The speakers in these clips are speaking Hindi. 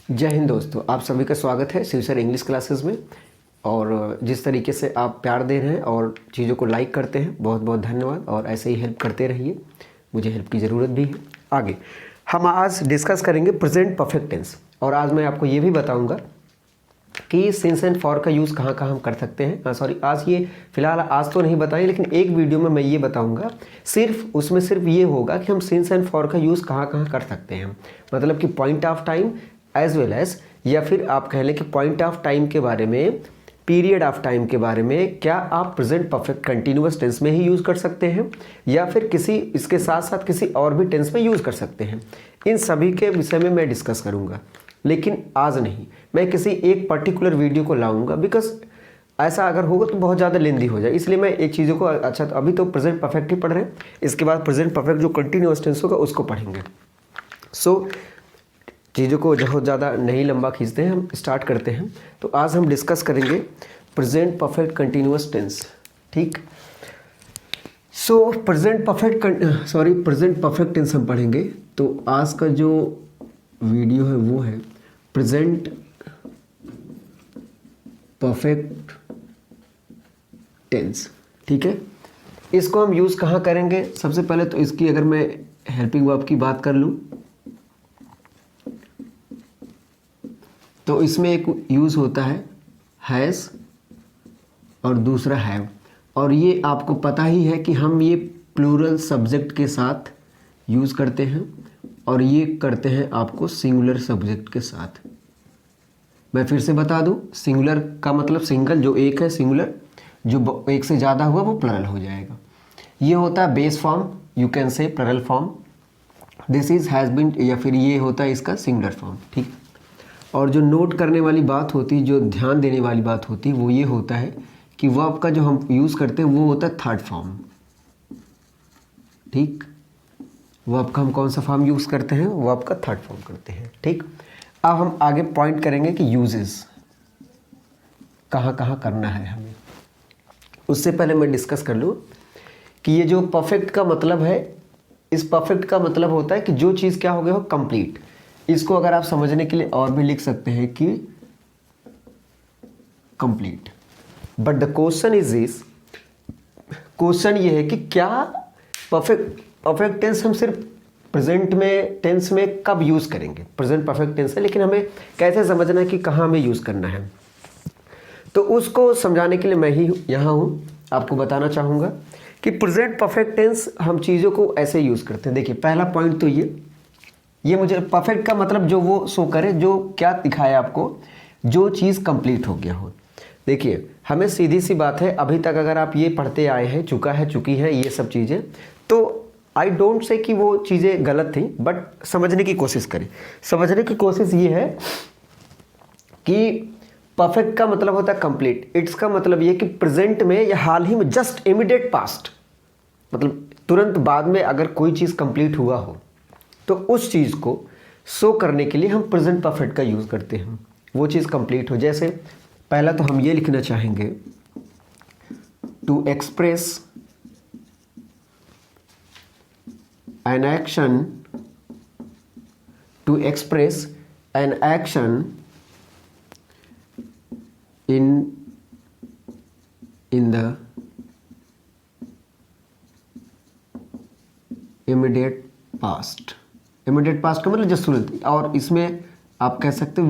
जय हिंद दोस्तों, आप सभी का स्वागत है शिव सर इंग्लिश क्लासेस में। और जिस तरीके से आप प्यार दे रहे हैं और चीज़ों को लाइक करते हैं, बहुत बहुत धन्यवाद। और ऐसे ही हेल्प करते रहिए, मुझे हेल्प की ज़रूरत भी है। आगे हम आज डिस्कस करेंगे प्रेजेंट परफेक्ट टेंस। और आज मैं आपको ये भी बताऊंगा कि सिंस एंड फॉर का यूज़ कहाँ कहाँ हम कर सकते हैं। आज ये फिलहाल आज तो नहीं बताएं, लेकिन एक वीडियो में मैं ये बताऊंगा। उसमें सिर्फ ये होगा कि हम सिंस एंड फॉर का यूज़ कहाँ कहाँ कर सकते हैं। मतलब कि point of time as well as, या फिर आप कह लें कि पॉइंट ऑफ टाइम के बारे में, पीरियड ऑफ टाइम के बारे में क्या आप प्रेजेंट परफेक्ट कंटिन्यूअस टेंस में ही यूज़ कर सकते हैं, या फिर इसके साथ साथ किसी और भी टेंस में यूज़ कर सकते हैं। इन सभी के विषय में मैं डिस्कस करूँगा, लेकिन आज नहीं। मैं किसी एक पर्टिकुलर वीडियो को लाऊंगा, बिकॉज ऐसा अगर होगा तो बहुत ज़्यादा लेंदी हो जाए। इसलिए मैं एक चीज़ों को अच्छा, तो अभी तो प्रेजेंट परफेक्ट ही पढ़ रहे हैं, इसके बाद प्रेजेंट परफेक्ट जो कंटिन्यूअस टेंस होगा उसको पढ़ेंगे। चीज़ों को बहुत ज़्यादा नहीं लंबा खींचते हैं, हम स्टार्ट करते हैं। तो आज हम डिस्कस करेंगे प्रेजेंट परफेक्ट कंटिन्यूअस टेंस। ठीक, प्रेजेंट परफेक्ट टेंस हम पढ़ेंगे। तो आज का जो वीडियो है वो है प्रेजेंट परफेक्ट टेंस। ठीक है, इसको हम यूज़ कहाँ करेंगे? सबसे पहले तो इसकी अगर मैं हेल्पिंग वर्ब की बात कर लूँ तो इसमें एक यूज़ होता है हैज़ और दूसरा हैव। और ये आपको पता ही है कि हम ये प्लूरल सब्जेक्ट के साथ यूज़ करते हैं, और ये करते हैं आपको सिंगुलर सब्जेक्ट के साथ। मैं फिर से बता दूं, सिंगुलर का मतलब सिंगल जो एक है, सिंगुलर जो एक से ज़्यादा हुआ वो प्लरल हो जाएगा। ये होता है base form, you can say plural form, this is has been, या फिर ये होता है इसका सिंगुलर फॉर्म। ठीक, और जो नोट करने वाली बात होती है, जो ध्यान देने वाली बात होती है, वो ये होता है कि वर्ब का जो हम यूज़ करते हैं वो होता है थर्ड फॉर्म। ठीक, वर्ब का हम कौन सा फॉर्म यूज़ करते हैं? वर्ब का थर्ड फॉर्म करते हैं। ठीक, अब हम आगे पॉइंट करेंगे कि यूजेस कहाँ कहाँ करना है हमें। उससे पहले मैं डिस्कस कर लूँ कि ये जो परफेक्ट का मतलब है, इस परफेक्ट का मतलब होता है कि जो चीज़ क्या हो गया हो, कंप्लीट। इसको अगर आप समझने के लिए और भी लिख सकते हैं कि complete. But the question is this, question ये है कि क्या परफेक्ट टेंस हम सिर्फ प्रेजेंट में टेंस में कब यूज़ करेंगे? प्रेजेंट परफेक्ट टेंस है, लेकिन हमें कैसे समझना है कि कहाँ हमें यूज़ करना है। तो उसको समझाने के लिए मैं ही यहाँ हूँ, आपको बताना चाहूँगा कि प्रेजेंट परफेक्ट टेंस हम चीज़ों को ऐसे यूज़ करते हैं। देखिए, पहला पॉइंट तो ये मुझे परफेक्ट का मतलब जो वो शो करे, जो क्या दिखाए आपको, जो चीज़ कंप्लीट हो गया हो। देखिए, हमें सीधी सी बात है, अभी तक अगर आप ये पढ़ते आए हैं, चुकी हैं ये सब चीज़ें, तो आई डोंट से कि वो चीज़ें गलत थी, बट समझने की कोशिश करें। समझने की कोशिश ये है कि परफेक्ट का मतलब होता है कंप्लीट। इट्स का मतलब ये कि प्रेजेंट में या हाल ही में, जस्ट इमीडिएट पास्ट, मतलब तुरंत बाद में अगर कोई चीज़ कंप्लीट हुआ हो तो उस चीज़ को शो करने के लिए हम प्रेजेंट परफेक्ट का यूज़ करते हैं, वो चीज़ कंप्लीट हो। जैसे पहला तो हम ये लिखना चाहेंगे, to express an action, to express an action in the immediate past. Immediate past का मतलब जस्ट तुरंत, और इसमें आप कह सकते हो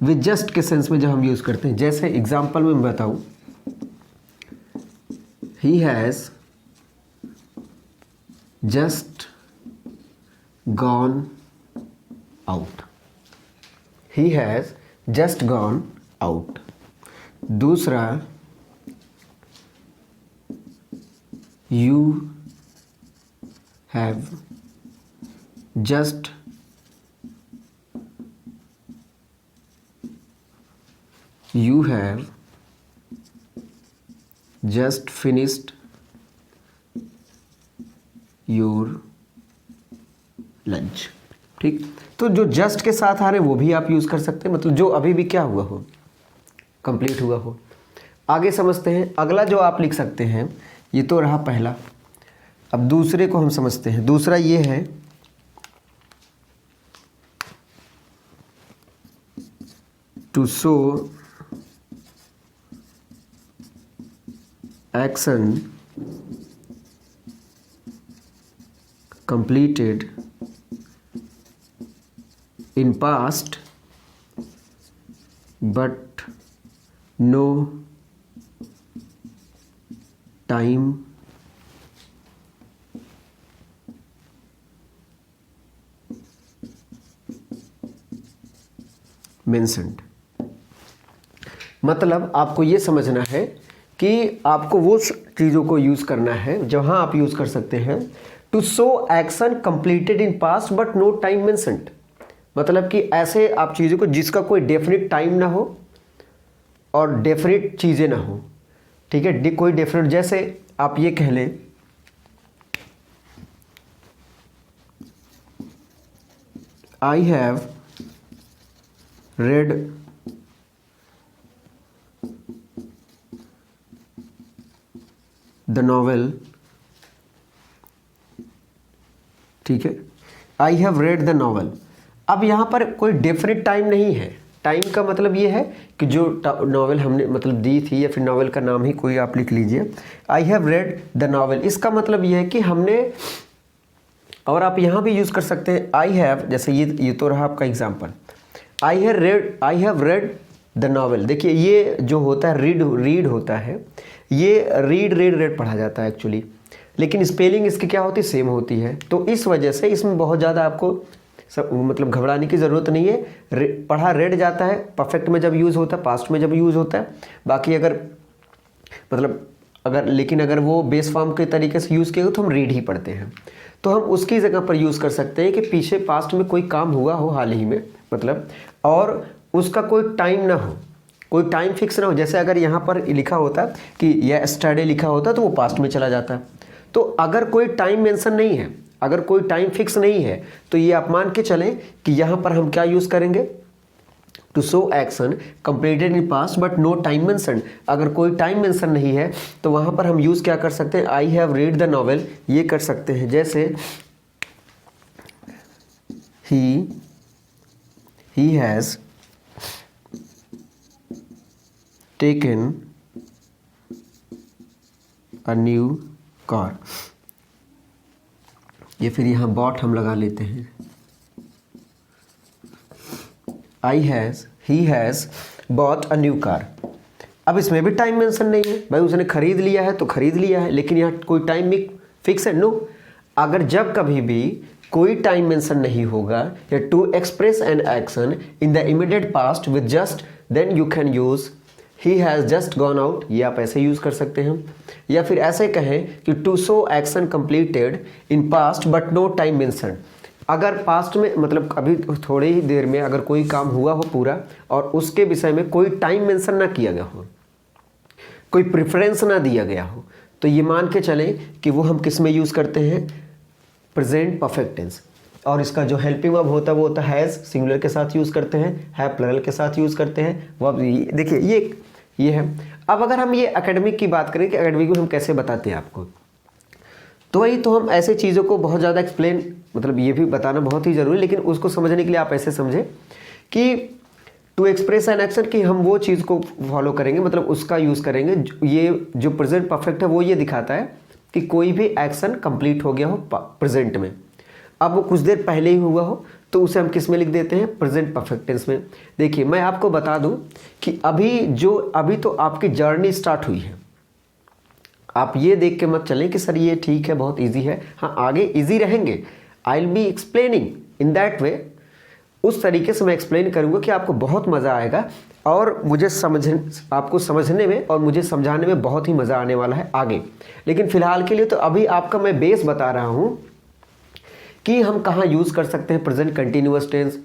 विद जस्ट के सेंस में जब हम यूज़ करते हैं। जैसे एग्जांपल में मैं बताऊं, ही has just gone out, he has just gone out. दूसरा, you have just finished your lunch। ठीक, तो जो जस्ट के साथ आ रहे वो भी आप यूज़ कर सकते हैं, मतलब जो अभी भी क्या हुआ हो, कंप्लीट हुआ हो। आगे समझते हैं, अगला जो आप लिख सकते हैं, ये तो रहा पहला। अब दूसरे को हम समझते हैं। दूसरा ये है to show action completed in past but no time mentioned। मतलब आपको ये समझना है कि आपको वो चीज़ों को यूज़ करना है जहाँ आप यूज़ कर सकते हैं to show action completed in past but no time mentioned. मतलब कि ऐसे आप चीज़ों को जिसका कोई डेफिनेट टाइम ना हो और डेफिनेट चीज़ें ना हो, ठीक है, कोई डेफिनेट, जैसे आप ये कह लें I have read the novel, ठीक है, I have read the novel. अब यहाँ पर कोई डेफिनेट टाइम नहीं है। टाइम का मतलब ये है कि जो नॉवेल हमने मतलब दी थी, या फिर नॉवेल का नाम ही कोई आप लिख लीजिए, I have read the novel. इसका मतलब ये है कि हमने, और आप यहाँ भी यूज़ कर सकते हैं आई हैव, जैसे ये तो रहा आपका example, I have read the novel. देखिए ये जो होता है रीड होता है, ये रेड पढ़ा जाता है एक्चुअली, लेकिन स्पेलिंग इसकी क्या होती है, सेम होती है। तो इस वजह से इसमें बहुत ज़्यादा आपको मतलब घबराने की ज़रूरत नहीं है। पढ़ा रेड जाता है परफेक्ट में जब यूज़ होता है, पास्ट में जब यूज़ होता है। बाकी अगर मतलब लेकिन अगर वो बेस फॉर्म के तरीके से यूज़ किया तो हम रीड ही पढ़ते हैं। तो हम उसकी जगह पर यूज़ कर सकते हैं कि पीछे पास्ट में कोई काम हुआ हो हाल ही में, मतलब, और उसका कोई टाइम ना हो, कोई टाइम फिक्स ना हो। जैसे अगर यहाँ पर लिखा होता कि यह स्टडी लिखा होता तो वो पास्ट में चला जाता। तो अगर कोई टाइम मेंशन नहीं है, अगर कोई टाइम फिक्स नहीं है, तो ये आप मान के चलें कि यहाँ पर हम क्या यूज़ करेंगे, to show action completed in past but no time mention. अगर कोई टाइम मेंशन नहीं है तो वहाँ पर हम यूज़ क्या कर सकते हैं, I have read the novel, ये कर सकते हैं। जैसे he has taken a new car. ये फिर यहाँ बॉट हम लगा लेते हैं, he has bought a new car. अब इसमें भी टाइम मेंशन नहीं है, भाई उसने खरीद लिया है तो खरीद लिया है, लेकिन यहाँ कोई टाइम फिक्स है, नो। अगर जब कभी भी कोई टाइम मेंशन नहीं होगा, या to express an action in the immediate past with just, then you can use he has just gone out. ये आप ऐसे यूज़ कर सकते हैं। या फिर ऐसे कहें कि to show action completed in past but no time mention. अगर पास्ट में मतलब अभी थोड़ी ही देर में अगर कोई काम हुआ हो पूरा, और उसके विषय में कोई टाइम मेंशन ना किया गया हो, कोई प्रेफरेंस ना दिया गया हो, तो ये मान के चलें कि वो हम किस में यूज़ करते हैं, प्रेजेंट परफेक्ट टेंस। और इसका जो हेल्पिंग वर्ब होता है वो होता है हैज़, सिंगुलर के साथ यूज़ करते हैं, हैव प्लरल के साथ यूज़ करते हैं। वो देखिए ये है। अब अगर हम ये एकेडमिक की बात करें कि एकेडमिक में हम कैसे बताते हैं आपको, तो वही तो हम ऐसे चीज़ों को बहुत ज़्यादा एक्सप्लेन, मतलब ये भी बताना बहुत ही ज़रूरी, लेकिन उसको समझने के लिए आप ऐसे समझें कि टू एक्सप्रेस एन एक्शन, कि हम वो चीज़ को फॉलो करेंगे, मतलब उसका यूज़ करेंगे। ये जो प्रेजेंट परफेक्ट है वो ये दिखाता है कि कोई भी एक्शन कंप्लीट हो गया हो प्रेजेंट में, अब वो कुछ देर पहले ही हुआ हो, तो उसे हम किस में लिख देते हैं, प्रेजेंट परफेक्ट टेंस में। देखिए मैं आपको बता दूं कि अभी तो आपकी जर्नी स्टार्ट हुई है। आप ये देख के मत चलें कि सर ये ठीक है, बहुत इजी है। हाँ, आगे इजी रहेंगे। I will be explaining in that way, उस तरीके से मैं एक्सप्लेन करूँगा कि आपको बहुत मज़ा आएगा, और मुझे आपको समझने में और मुझे समझाने में बहुत ही मज़ा आने वाला है आगे। लेकिन फ़िलहाल के लिए तो अभी आपका मैं बेस बता रहा हूँ कि हम कहाँ यूज़ कर सकते हैं present continuous tense,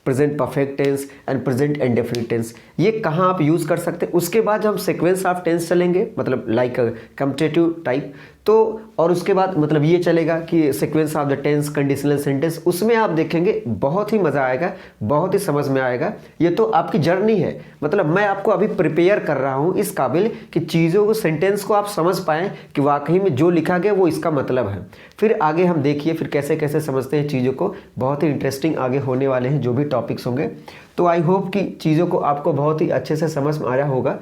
present perfect tense and present indefinite tense, ये कहाँ आप यूज़ कर सकते हैं। उसके बाद हम सीक्वेंस ऑफ टेंस चलेंगे, मतलब लाइक कम्पटेटिव टाइप, तो और उसके बाद मतलब ये चलेगा कि sequence of the tense, conditional sentence, उसमें आप देखेंगे बहुत ही मज़ा आएगा, बहुत ही समझ में आएगा। ये तो आपकी जर्नी है, मतलब मैं आपको अभी प्रिपेयर कर रहा हूँ इस काबिल कि चीज़ों को, सेंटेंस को आप समझ पाएँ कि वाकई में जो लिखा गया वो इसका मतलब है। फिर आगे हम देखिए फिर कैसे कैसे समझते हैं चीज़ों को, बहुत ही इंटरेस्टिंग आगे होने वाले हैं जो भी टॉपिक्स होंगे। तो आई होप कि चीज़ों को आपको बहुत ही अच्छे से समझ में आया होगा।